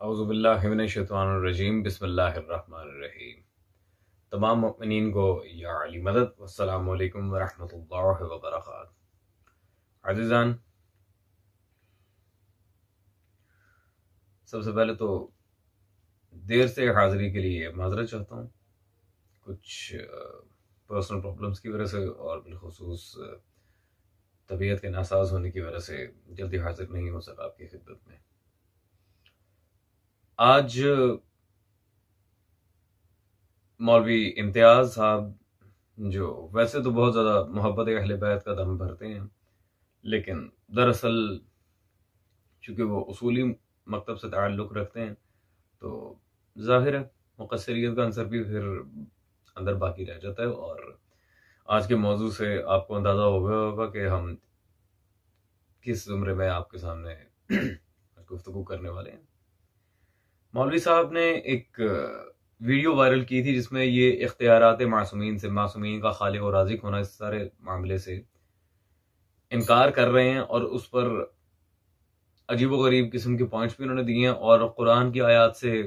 اعوذ باللہ من الشیطان الرجیم، بسم اللہ الرحمن الرحیم۔ تمام مؤمنین کو یا علی مدد، والسلام علیکم ورحمۃ اللہ وبرکاتہ۔ عزیزان، سب سے پہلے تو دیر سے حاضری کے لیے معذرت چاہتا ہوں، کچھ پرسنل پرابلمس کی وجہ سے اور بالخصوص طبیعت کے ناساز ہونے کی وجہ سے جلدی حاضر نہیں ہو سکا آپ کی خدمت میں۔ آج مولوی امتیاز صاحب، جو ویسے تو بہت زیادہ محبت اہل بیت کا دم بھرتے ہیں، لیکن دراصل چونکہ وہ اصولی مکتب سے تعلق رکھتے ہیں تو ظاہر ہے مقصریت کا عنصر بھی پھر اندر باقی رہ جاتا ہے۔ اور آج کے موضوع سے آپ کو اندازہ ہو گیا ہوگا کہ ہم کس زمرے میں آپ کے سامنے گفتگو کرنے والے ہیں۔ مولوی صاحب نے ایک ویڈیو وائرل کی تھی جس میں یہ اختیارات معصومین سے، معصومین کا خالق و رازق ہونا، اس سارے معاملے سے انکار کر رہے ہیں، اور اس پر عجیب و غریب قسم کے پوائنٹس بھی انہوں نے دیے ہیں، اور قرآن کی آیات سے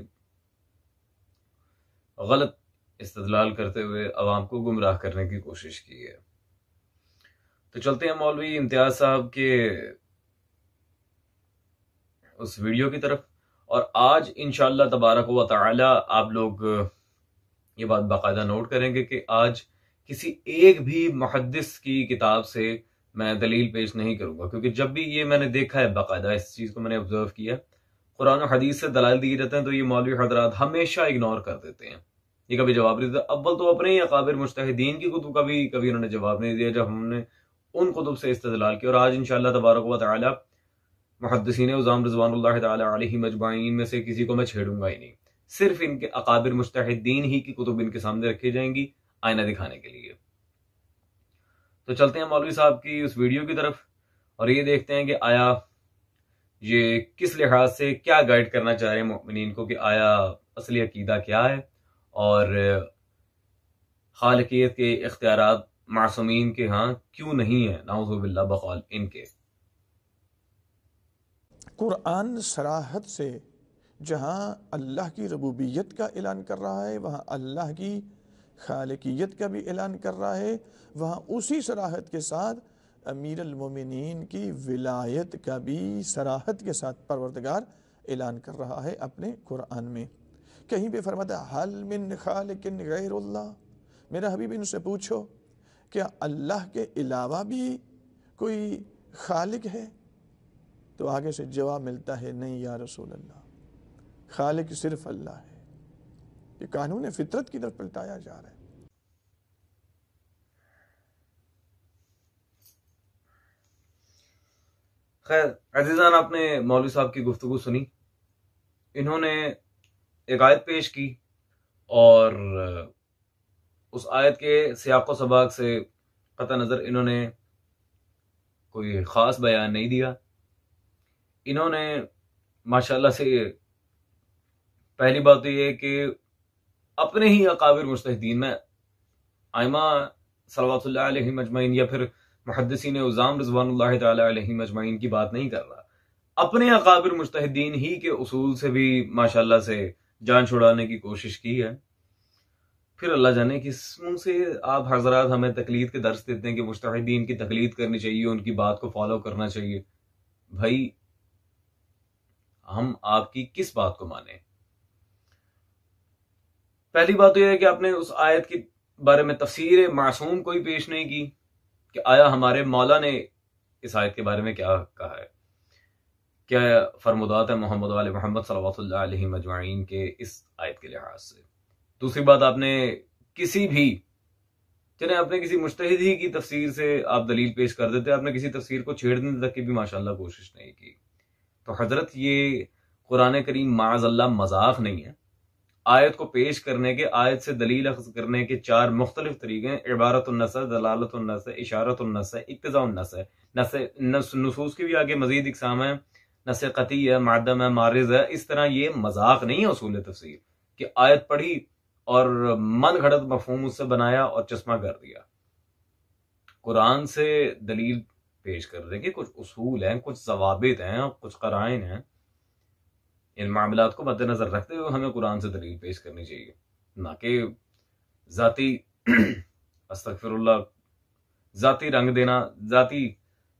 غلط استدلال کرتے ہوئے عوام کو گمراہ کرنے کی کوشش کی ہے۔ تو چلتے ہیں مولوی امتیاز صاحب کے اس ویڈیو کی طرف، اور آج انشاءاللہ تبارک و تعالی آپ لوگ یہ بات باقاعدہ نوٹ کریں گے کہ آج کسی ایک بھی محدث کی کتاب سے میں دلیل پیش نہیں کروں گا، کیونکہ جب بھی یہ میں نے دیکھا ہے، باقاعدہ اس چیز کو میں نے آبزرو کیا، قرآن و حدیث سے دلائل دیے جاتے ہیں تو یہ مولوی حضرات ہمیشہ اگنور کر دیتے ہیں، یہ کبھی جواب نہیں دیتے۔ اول تو اپنے ہی اکابر مجتہدین کی کتب کا بھی کبھی انہوں نے جواب نہیں دیا جب ہم نے ان کتب سے استدلال کیا، اور آج انشاءاللہ تبارک و تعالی محدثین اعظام رضوان اللہ تعالی علیہ مجمعین میں سے کسی کو میں چھیڑوں گا ہی نہیں، صرف ان کے اکابر مجتہدین ہی کی کتب ان کے سامنے رکھی جائیں گی آئینہ دکھانے کے لیے۔ تو چلتے ہیں مولوی صاحب کی اس ویڈیو کی طرف، اور یہ دیکھتے ہیں کہ آیا یہ کس لحاظ سے کیا گائیڈ کرنا چاہ رہے ہیں مؤمنین کو، کہ آیا اصلی عقیدہ کیا ہے، اور خالقیت کے اختیارات معصومین کے ہاں کیوں نہیں ہیں، نعوذ باللہ بقول ان کے۔ قرآن صراحت سے جہاں اللہ کی ربوبیت کا اعلان کر رہا ہے، وہاں اللہ کی خالقیت کا بھی اعلان کر رہا ہے، وہاں اسی صراحت کے ساتھ امیر المومنین کی ولایت کا بھی صراحت کے ساتھ پروردگار اعلان کر رہا ہے اپنے قرآن میں۔ کہیں پہ فرماتا ہے حل من خالق غیر اللہ، میرا حبیب ان سے پوچھو کیا اللہ کے علاوہ بھی کوئی خالق ہے؟ تو آگے سے جواب ملتا ہے نہیں یا رسول اللہ، خالق صرف اللہ ہے۔ یہ قانون فطرت کی طرف پلٹایا جا رہا ہے۔ خیر عزیزان، آپ نے مولوی صاحب کی گفتگو سنی، انہوں نے ایک آیت پیش کی، اور اس آیت کے سیاق و سباق سے قطع نظر انہوں نے کوئی خاص بیان نہیں دیا۔ انہوں نے ماشاءاللہ سے پہلی بات تو یہ کہ اپنے ہی اکابر مجتہدین میں ائمہ صلوات اللہ علیہ مجمعین یا پھر محدثین اعظام رضوان اللہ تعالی علیہ مجمعین کی بات نہیں کر رہا، اپنے اکابر مجتہدین ہی کے اصول سے بھی ماشاءاللہ سے جان چھڑانے کی کوشش کی ہے۔ پھر اللہ جانے کس منہ سے آپ حضرات ہمیں تقلید کے درس دیتے ہیں کہ مجتہدین کی تقلید کرنی چاہیے، ان کی بات کو فالو کرنا چاہیے۔ بھائی ہم آپ کی کس بات کو مانیں؟ پہلی بات تو یہ ہے کہ آپ نے اس آیت کے بارے میں تفسیر معصوم کوئی پیش نہیں کی کہ آیا ہمارے مولا نے اس آیت کے بارے میں کیا کہا ہے، کیا فرمودات ہے محمد وآل محمد صلوات اللہ علیہ مجمعین کے اس آیت کے لحاظ سے۔ دوسری بات، آپ نے کسی بھی چلے اپنے کسی مجتہد ہی کی تفسیر سے آپ دلیل پیش کر دیتے، آپ نے کسی تفسیر کو چھیڑنے تک کی بھی ماشاءاللہ کوشش نہیں کی۔ تو حضرت یہ قرآن کریم معاذ اللہ مذاق نہیں ہے۔ آیت کو پیش کرنے کے، آیت سے دلیل اخذ کرنے کے چار مختلف طریقے ہیں: عبارت النص ہے، دلالت النص ہے، اشارت النص ہے، اقتضاء النص ہے۔ نصوص کی بھی آگے مزید اقسام ہیں، نص قطعی ہے، معدم ہے، معرض ہے۔ اس طرح یہ مذاق نہیں ہے اصول تفسیر کہ آیت پڑھی اور من گھڑت مفہوم اس سے بنایا اور چشمہ کر دیا۔ قرآن سے دلیل پیش کر دیں کہ کچھ اصول ہیں، کچھ ضوابط ہیں، کچھ قرائن ہیں، ان معاملات کو مد نظر رکھتے ہوئے ہمیں قرآن سے دلیل پیش کرنی چاہیے، نہ کہ ذاتی استغفر اللہ ذاتی رنگ دینا، ذاتی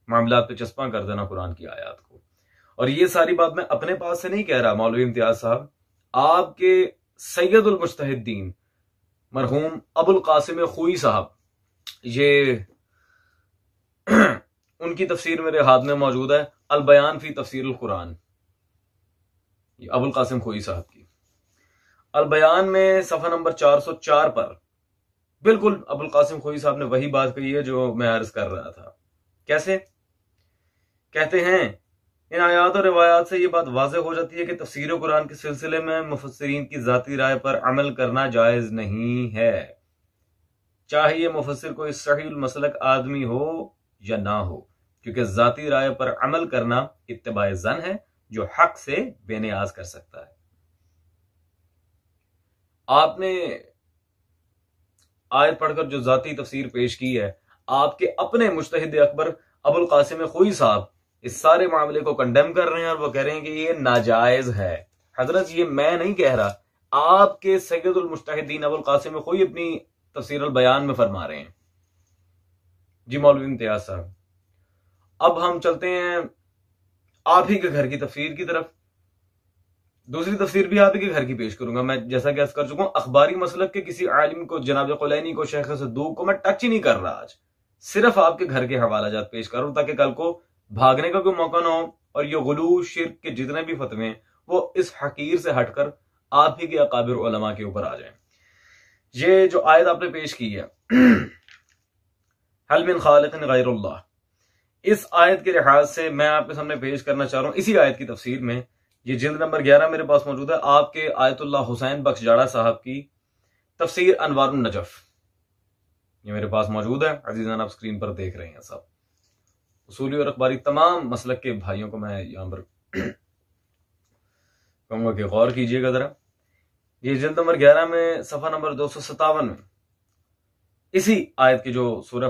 معاملات پہ چسپاں کر دینا قرآن کی آیات کو۔ اور یہ ساری بات میں اپنے پاس سے نہیں کہہ رہا، مولوی امتیاز صاحب آپ کے سید المجتہدین مرحوم ابو القاسم خوئی صاحب، یہ ان کی تفسیر میرے ہاتھ میں موجود ہے، البیان فی تفسیر القرآن، یہ ابو القاسم خوئی صاحب کی البیان میں صفحہ نمبر 404 پر بالکل ابو القاسم خوئی صاحب نے وہی بات کہی ہے جو میں عرض کر رہا تھا۔ کیسے؟ کہتے ہیں ان آیات اور روایات سے یہ بات واضح ہو جاتی ہے کہ تفسیر قرآن کے سلسلے میں مفسرین کی ذاتی رائے پر عمل کرنا جائز نہیں ہے، چاہے یہ مفسر کوئی صحیح المسلک آدمی ہو یا نہ ہو، کیونکہ ذاتی رائے پر عمل کرنا اتباع ظن ہے جو حق سے بے نیاز کر سکتا ہے۔ آپ نے آیت پڑھ کر جو ذاتی تفسیر پیش کی ہے، آپ کے اپنے مجتہد اکبر ابو القاسم خوئی صاحب اس سارے معاملے کو کنڈیم کر رہے ہیں اور وہ کہہ رہے ہیں کہ یہ ناجائز ہے۔ حضرت یہ میں نہیں کہہ رہا، آپ کے سید المجتہدین ابو القاسم خوئی اپنی تفسیر البیان میں فرما رہے ہیں۔ جی مولوی امتیاز صاحب، اب ہم چلتے ہیں آپ ہی کے گھر کی تفسیر کی طرف۔ دوسری تفسیر بھی آپ ہی کے گھر کی پیش کروں گا۔ میں جیسا کہ عرض کر چکا ہوں، اخباری مسلک کے کسی عالم کو، جناب قلینی کو، شیخ صدوق کو میں ٹچ ہی نہیں کر رہا، آج صرف آپ کے گھر کے حوالہ جات پیش کر رہا ہوں تاکہ کل کو بھاگنے کا کوئی موقع نہ ہو اور یہ غلو شرک کے جتنے بھی فتوے ہیں وہ اس حقیر سے ہٹ کر آپ ہی کے اکابر علماء کے اوپر آ جائیں۔ یہ جو آیت آپ نے پیش کی ہے حل من خالق غیر اللہ، اس آیت کے لحاظ سے میں آپ کے سامنے پیش کرنا چاہ رہا ہوں اسی آیت کی تفسیر میں، یہ جلد نمبر 11 میرے پاس موجود ہے، آپ کے آیت اللہ حسین بخش جاڑا صاحب کی تفسیر انوار النجف، یہ میرے پاس موجود ہے، عزیزان آپ سکرین پر دیکھ رہے ہیں سب۔ اصولی اور اخباری تمام مسلک کے بھائیوں کو میں یہاں پر کہوں گا کہ غور کیجئے گا ذرا۔ یہ جلد نمبر 11 میں صفحہ نمبر 257 میں اسی آیت کی جو سورہ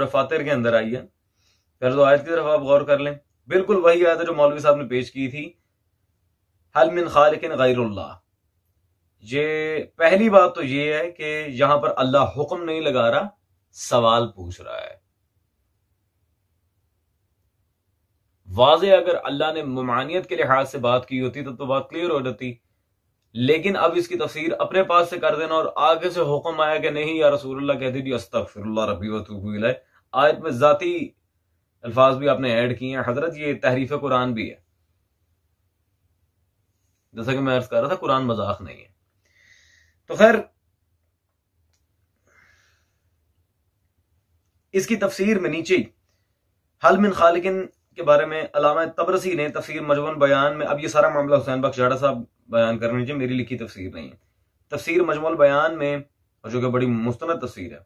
فاتر کے اندر آئی ہے، پہلے تو آیت کی طرف آپ غور کر لیں، بالکل وہی آیت ہے جو مولوی صاحب نے پیش کی تھی، حل من خالق غیر اللہ۔ یہ پہلی بات تو یہ ہے کہ یہاں پر اللہ حکم نہیں لگا رہا، سوال پوچھ رہا ہے۔ واضح اگر اللہ نے ممانعت کے لحاظ سے بات کی ہوتی تو بات کلیئر ہو جاتی، لیکن اب اس کی تفسیر اپنے پاس سے کر دینا اور آگے سے حکم آیا کہ نہیں یا رسول اللہ کہہ دیجیے استغفر اللہ ربی واتوب الیہ، آیت میں ذاتی الفاظ بھی آپ نے ایڈ کیے ہیں۔ حضرت یہ تحریف قرآن بھی ہے، جیسا کہ میں عرض کر رہا تھا قرآن مذاق نہیں ہے۔ تو خیر اس کی تفسیر میں نیچے حل من خالقن کے بارے میں علامہ طبرسی نے تفسیر مجموع البیان میں، اب یہ سارا معاملہ حسین بخش جاڑا صاحب بیان کر رہے ہیں، میری لکھی تفسیر نہیں ہے، تفسیر مجموع البیان میں، جو کہ بڑی مستند تفسیر ہے،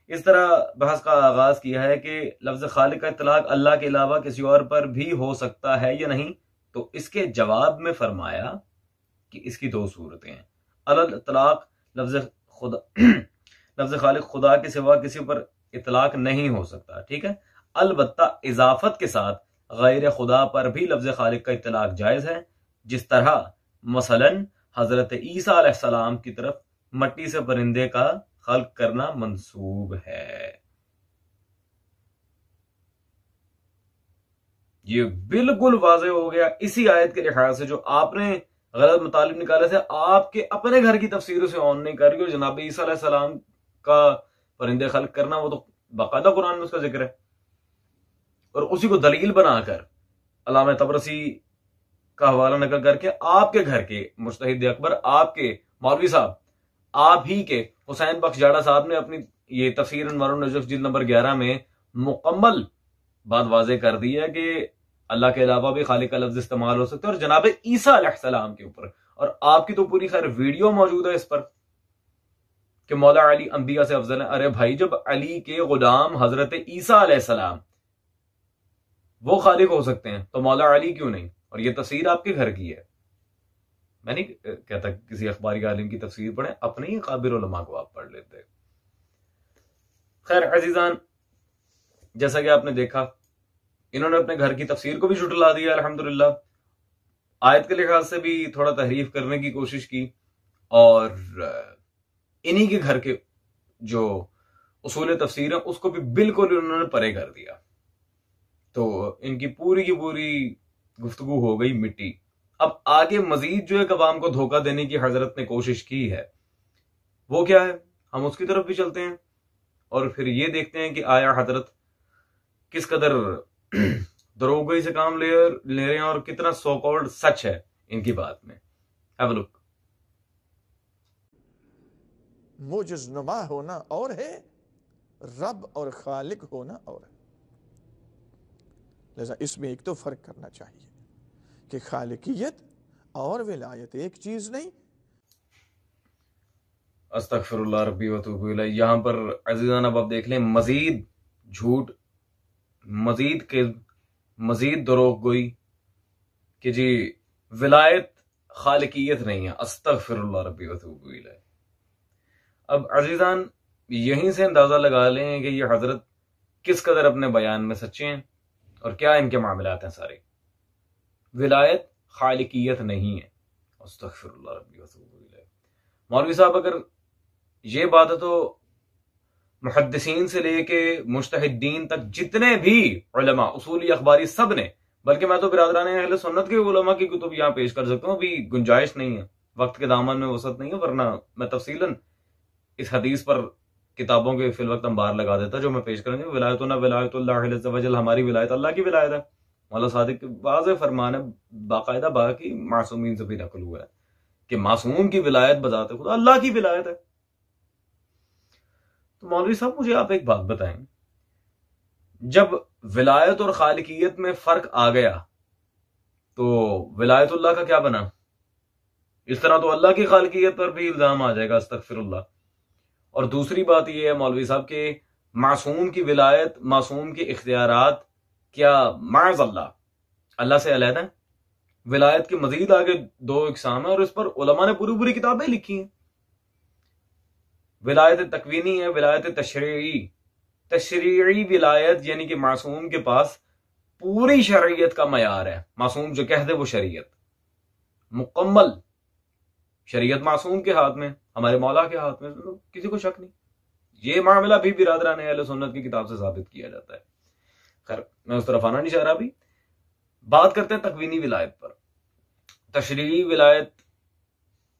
اس طرح بحث کا آغاز کیا ہے کہ لفظ خالق کا اطلاق اللہ کے علاوہ کسی اور پر بھی ہو سکتا ہے یا نہیں، تو اس کے جواب میں فرمایا کہ اس کی دو صورتیں ہیں۔ الاطلاق لفظ خالق خدا کے سوا کسی پر اطلاق نہیں ہو سکتا، ٹھیک ہے، البتہ اضافت کے ساتھ غیر خدا پر بھی لفظ خالق کا اطلاق جائز ہے، جس طرح مثلا حضرت عیسیٰ علیہ السلام کی طرف مٹی سے پرندے کا خلق کرنا منسوب ہے۔ یہ بالکل واضح ہو گیا اسی آیت کے لحاظ سے جو آپ نے غلط مطالب نکالے تھے، آپ کے اپنے گھر کی تفسیروں سے آن نہیں کر رہی ہو۔ جناب عیسیٰ علیہ السلام کا پرندے خلق کرنا وہ تو باقاعدہ قرآن میں اس کا ذکر ہے، اور اسی کو دلیل بنا کر علامہ طبرسی کا حوالہ نقل کر کے آپ کے گھر کے مجتہد اکبر، آپ کے مولوی صاحب، آپ ہی کے حسین بخش جاڑا صاحب نے اپنی یہ تفسیر انوار النجف جلد نمبر 11 میں مکمل بات واضح کر دی ہے کہ اللہ کے علاوہ بھی خالق کا لفظ استعمال ہو سکتا ہے، اور جناب عیسیٰ علیہ السلام کے اوپر، اور آپ کی تو پوری خیر ویڈیو موجود ہے اس پر کہ مولا علی انبیاء سے افضل ہے۔ ارے بھائی، جب علی کے غلام حضرت عیسیٰ علیہ السلام وہ خالق ہو سکتے ہیں تو مولا علی کیوں نہیں؟ اور یہ تفسیر آپ کے گھر کی ہے، میں نہیں کہتا کسی اخباری عالم کی تفسیر پڑھیں، اپنے ہی قابر علماء کو آپ پڑھ لیتے۔ خیر عزیزان، جیسا کہ آپ نے دیکھا انہوں نے اپنے گھر کی تفسیر کو بھی جھٹلا دیا الحمدللہ، آیت کے لحاظ سے بھی تھوڑا تحریف کرنے کی کوشش کی، اور انہی کے گھر کے جو اصول تفسیر ہیں اس کو بھی بالکل انہوں نے پرے کر دیا. تو ان کی پوری گفتگو ہو گئی مٹی. اب آگے مزید جو ایک عوام کو دھوکہ دینے کی حضرت نے کوشش کی ہے وہ کیا ہے، ہم اس کی طرف بھی چلتے ہیں اور پھر یہ دیکھتے ہیں کہ آیا حضرت کس قدر دروغگوئی سے کام لے رہے ہیں اور کتنا سو کالڈ سچ ہے ان کی بات میں. ہیو اے لک. معجز نما ہونا اور ہے، رب اور خالق ہونا اور ہے. لہذا اس میں ایک تو فرق کرنا چاہیے کہ خالقیت اور ولایت ایک چیز نہیں. استغفر اللہ ربی واتوب الیہ. یہاں پر عزیزان اب آپ دیکھ لیں مزید جھوٹ، مزید کذب، مزید دروغ گوئی کہ جی ولایت خالقیت نہیں ہے. استغفر اللہ ربی واتوب الیہ. اب عزیزان یہیں سے اندازہ لگا لیں کہ یہ حضرت کس قدر اپنے بیان میں سچے ہیں اور کیا ان کے معاملات ہیں سارے. ولایت خالقیت نہیں ہے. استغفر اللہ ربی واتوب الیہ. مولوی صاحب اگر یہ بات ہے تو محدثین سے لے کے مجتہدین تک جتنے بھی علماء اصولی اخباری سب نے، بلکہ میں تو برادران اہل سنت کے علماء کی کتب یہاں پیش کر سکتا ہوں، ابھی گنجائش نہیں ہے، وقت کے دامن میں وسعت نہیں ہے، ورنہ میں تفصیلاً اس حدیث پر کتابوں کے فی الوقت انبار لگا دیتا جو میں پیش کروں گا. ولایتنا ولایت اللہ عز و جل، ہماری ولایت اللہ کی ولایت ہے. مولا صادق واضح فرمان ہے، باقاعدہ باقی معصومین سے بھی نقل ہوا ہے کہ معصوم کی ولایت بذات خدا اللہ کی ولایت ہے. تو مولوی صاحب مجھے آپ ایک بات بتائیں، جب ولایت اور خالقیت میں فرق آ گیا تو ولایت اللہ کا کیا بنا؟ اس طرح تو اللہ کی خالقیت پر بھی الزام آ جائے گا. استغفر اللہ. اور دوسری بات یہ ہے مولوی صاحب کہ معصوم کی ولایت، معصوم کے اختیارات کیا معاذ اللہ سے علیحدہ ہیں؟ ولایت کے مزید آگے دو اقسام ہیں اور اس پر علماء نے پوری کتابیں لکھی ہیں. ولایت تکوینی ہے، ولایت تشریعی. تشریعی ولایت یعنی کہ معصوم کے پاس پوری شرعیت کا معیار ہے. معصوم جو کہہ دے وہ شریعت، مکمل شریعت معصوم کے ہاتھ میں، ہمارے مولا کے ہاتھ میں، کسی کو شک نہیں. یہ معاملہ بھی برادران اہل سنت کی کتاب سے ثابت کیا جاتا ہے. خیر میں اس طرف آنا نہیں چاہ رہا. ابھی بات کرتے ہیں تکوینی ولایت پر. تشریعی ولایت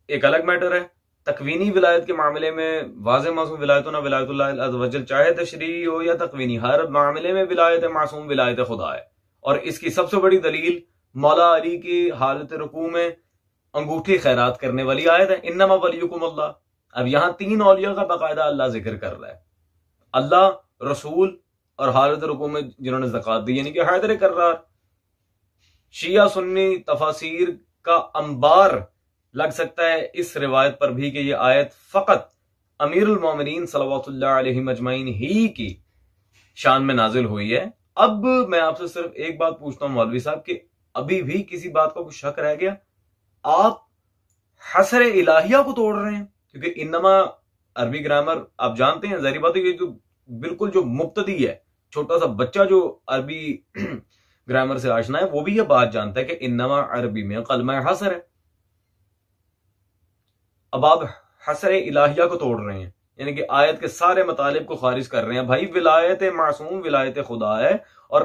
ایک الگ میٹر ہے. تکوینی ولایت کے معاملے میں واضح معصوم ولایتنا ولایت اللہ عز و جل، چاہے تشریعی ہو یا تکوینی، ہر معاملے میں ولایت معصوم ولایت خدا ہے. اور اس کی سب سے بڑی دلیل مولا علی کی حالت رکوع میں انگوٹھی خیرات کرنے والی آیت ہے، انما ولیکم اللہ. اب یہاں تین اولیاء کا باقاعدہ اللہ ذکر کر رہا ہے، اللہ، رسول اور حالت رکوع میں جنہوں نے زکوٰۃ دی، یعنی کہ حیدر کرار. شیعہ سنی تفاسیر کا انبار لگ سکتا ہے اس روایت پر بھی کہ یہ آیت فقط امیر المومنین صلوات اللہ علیہ مجمعین ہی کی شان میں نازل ہوئی ہے. اب میں آپ سے صرف ایک بات پوچھتا ہوں مولوی صاحب کہ ابھی بھی کسی بات کا کچھ شک رہ گیا؟ آپ حصر الہیہ کو توڑ رہے ہیں، کیونکہ انما عربی گرامر آپ جانتے ہیں، ظاہری بات ہے کہ جو بالکل جو مبتدی ہے، چھوٹا سا بچہ جو عربی گرامر سے آشنا ہے وہ بھی یہ بات جانتا ہے کہ انما عربی میں کلمہ حصر ہے. اب آپ حصر الہیہ کو توڑ رہے ہیں، یعنی کہ آیت کے سارے مطالب کو خارج کر رہے ہیں. بھائی ولایت معصوم ولایت خدا ہے اور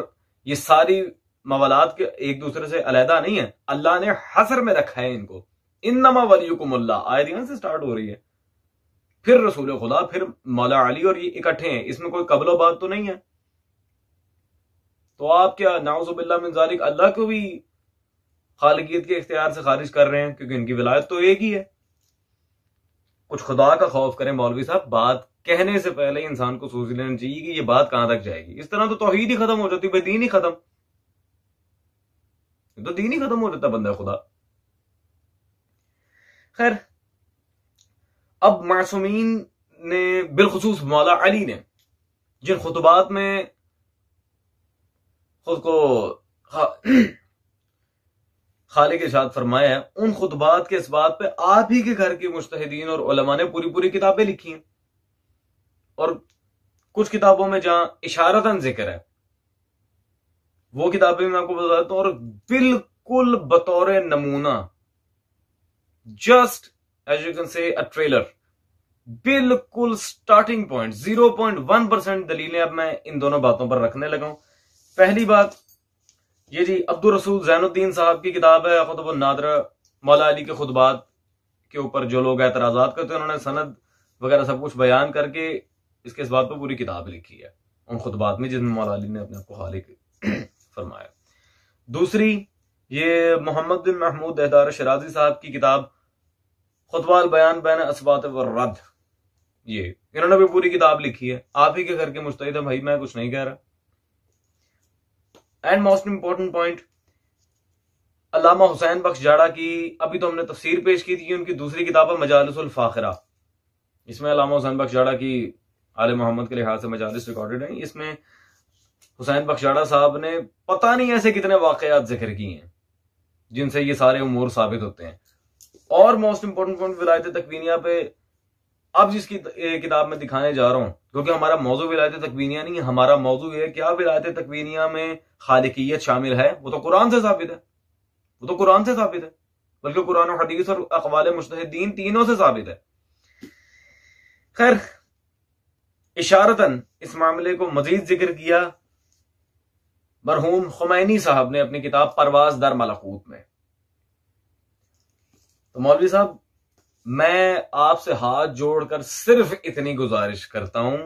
یہ ساری موالات کے ایک دوسرے سے علیحدہ نہیں ہے. اللہ نے حصر میں رکھا ہے ان کو. انما ولیکم اللہ آیت یہاں سے سٹارٹ ہو رہی ہے، پھر رسول خدا، پھر مولا علی، اور یہ اکٹھے ہیں. اس میں کوئی قبل و بعد تو نہیں ہے. تو آپ کیا نعوذ باللہ من ذالک اللہ کو بھی خالقیت کے اختیار سے خارج کر رہے ہیں؟ کیونکہ ان کی ولایت تو ایک ہی ہے. کچھ خدا کا خوف کریں مولوی صاحب. بات کہنے سے پہلے انسان کو سوچ لینا چاہیے کہ یہ بات کہاں تک جائے گی. اس طرح تو توحید ہی ختم ہو جاتی، بھائی دین ہی ختم، تو دین ہی ختم ہو جاتا بندہ خدا. خیر اب معصومین نے، بالخصوص مولا علی نے، جن خطبات میں خود کو خالق ارشاد فرمایا ہے، ان خطبات کے اس بات پہ آپ ہی کے گھر کے مجتہدین اور علماء نے پوری کتابیں لکھی ہیں. اور کچھ کتابوں میں جہاں اشارتاً ذکر ہے وہ کتابیں میں آپ کو بتاتا ہوں، اور بالکل بطور نمونہ، just as you can say a trailer, بالکل سٹارٹنگ پوائنٹ 0.1% دلیلیں اب میں ان دونوں باتوں پر رکھنے لگا ہوں۔ پہلی بات یہ جی عبدالرسول زین الدین صاحب کی کتاب ہے خطب النادرہ، مولا علی کے خطبات کے اوپر جو لوگ اعتراضات کرتے ہیں انہوں نے سند وغیرہ سب کچھ بیان کر کے اس کے اس بات پہ پوری کتاب لکھی ہے ان خطبات میں، جس میں مولا علی نے اپنے آپ کو خالق فرمایا۔ دوسری یہ محمد بن محمود دہدار شرازی صاحب کی کتاب خطبہ البیان بین اثبات والرد، یہ انہوں نے بھی پوری کتاب لکھی ہے، آپ ہی کے گھر کے مجتہد ہیں بھائی، میں کچھ نہیں کہہ رہا۔ اینڈ موسٹ امپورٹنٹ پوائنٹ، علامہ حسین بخش جاڑا کی ابھی تو ہم نے تفسیر پیش کی تھی، ان کی دوسری کتاب ہے مجالس الفاخرہ، اس میں علامہ حسین بخش جاڑا کی آل محمد کے لحاظ سے مجالس ریکارڈڈ ہیں، اس میں حسین بخش جاڑا صاحب نے پتہ نہیں ایسے کتنے واقعات ذکر کی ہیں جن سے یہ سارے امور ثابت ہوتے ہیں۔ اور موسٹ امپورٹنٹ پوائنٹ ولایت تکوینیہ پہ اب جس کی کتاب میں دکھانے جا رہا ہوں، کیونکہ ہمارا موضوع ولایت تکوینیہ نہیں ہے، ہمارا موضوع ہے کیا ولایت تکوینیہ میں خالقیت شامل ہے؟ وہ تو قرآن سے ثابت ہے، وہ تو قرآن سے ثابت ہے، بلکہ قرآن و حدیث اور اقوال مجتہدین تینوں سے ثابت ہے۔ خیر، اشارتاً اس معاملے کو مزید ذکر کیا مرحوم خمینی صاحب نے اپنی کتاب پرواز در ملکوت میں۔ تو مولوی صاحب میں آپ سے ہاتھ جوڑ کر صرف اتنی گزارش کرتا ہوں،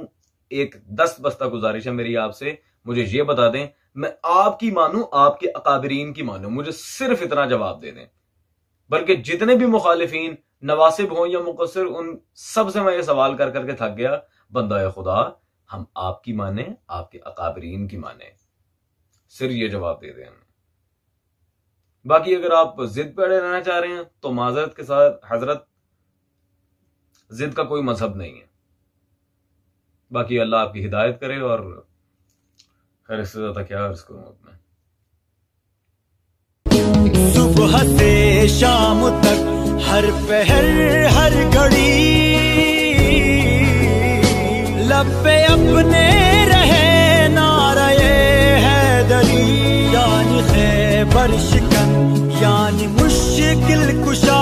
ایک دست بستہ گزارش ہے میری آپ سے، مجھے یہ بتا دیں میں آپ کی مانوں آپ کے اکابرین کی مانوں، مجھے صرف اتنا جواب دے دیں، بلکہ جتنے بھی مخالفین نواسب ہوں یا مقصر ان سب سے میں یہ سوال کر کر کے تھک گیا، بندہ خدا ہم آپ کی مانیں آپ کے اکابرین کی مانیں، صرف یہ جواب دے دیں ہمیں۔ باقی اگر آپ ضد پہ اڑے رہنا چاہ رہے ہیں تو معذرت کے ساتھ حضرت ضد کا کوئی مذہب نہیں ہے، باقی اللہ آپ کی ہدایت کرے، اور خیر اس سے زیادہ کیا عرض کروں اپنے۔ صبح سے شام تک ہر پہر ہر گھڑی لب پہ اپنے رہے نعرہ حیدری، یعنی خیبر شکن یعنی مشکل کشا